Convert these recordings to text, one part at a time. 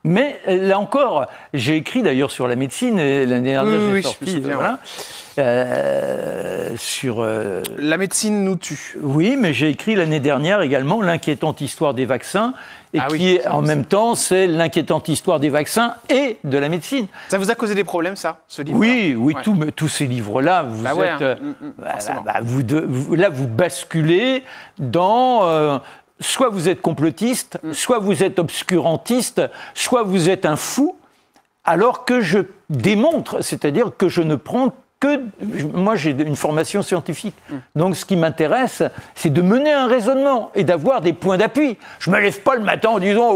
Mais là encore, j'ai écrit d'ailleurs sur la médecine, et l'année dernière j'ai sorti, voilà, sur... La médecine nous tue. Oui, mais j'ai écrit l'année dernière également l'inquiétante histoire des vaccins, et qui est en même temps, c'est l'inquiétante histoire des vaccins et de la médecine. Ça vous a causé des problèmes, ça, ce livre? Oui, oui, ouais. Tous ces livres-là, vous vous basculez dans... soit vous êtes complotiste, soit vous êtes obscurantiste, soit vous êtes un fou, alors que je démontre, c'est-à-dire que je ne prends que... Moi, j'ai une formation scientifique. Donc, ce qui m'intéresse, c'est de mener un raisonnement et d'avoir des points d'appui. Je ne me lève pas le matin en disant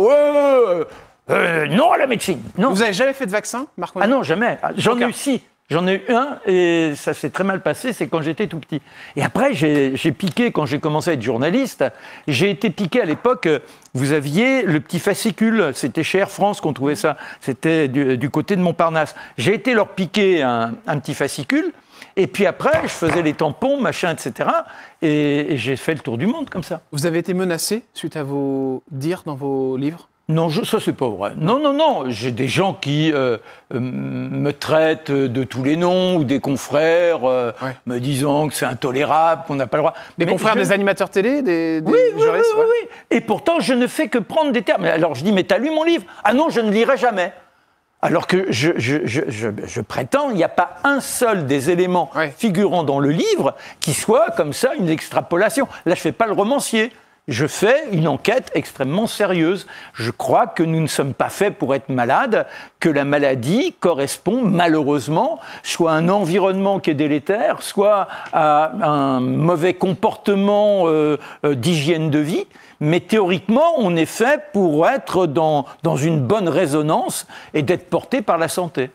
non à la médecine. Non. Vous n'avez jamais fait de vaccin, Marc Monnier? Ah non, jamais. J'en ai eu 6. J'en ai eu un et ça s'est très mal passé, c'est quand j'étais tout petit. Et après, j'ai piqué, quand j'ai commencé à être journaliste, j'ai été piqué à l'époque, vous aviez le petit fascicule, c'était chez Air France qu'on trouvait ça, c'était du côté de Montparnasse. J'ai été leur piquer un petit fascicule, et puis après, je faisais les tampons, machin, etc. Et j'ai fait le tour du monde comme ça. Vous avez été menacé suite à vos dires dans vos livres? Non, ça c'est pas vrai. Non. J'ai des gens qui me traitent de tous les noms, ou des confrères me disant que c'est intolérable, qu'on n'a pas le droit. Des confrères des animateurs télé, des journalistes, oui. Et pourtant, je ne fais que prendre des termes. Alors je dis, mais t'as lu mon livre? Ah non, je ne lirai jamais. Alors que je prétends, il n'y a pas un seul des éléments figurant dans le livre qui soit comme ça une extrapolation. Là, je ne fais pas le romancier. Je fais une enquête extrêmement sérieuse. Je crois que nous ne sommes pas faits pour être malades, que la maladie correspond malheureusement soit à un environnement qui est délétère, soit à un mauvais comportement d'hygiène de vie. Mais théoriquement, on est fait pour être dans une bonne résonance et d'être porté par la santé.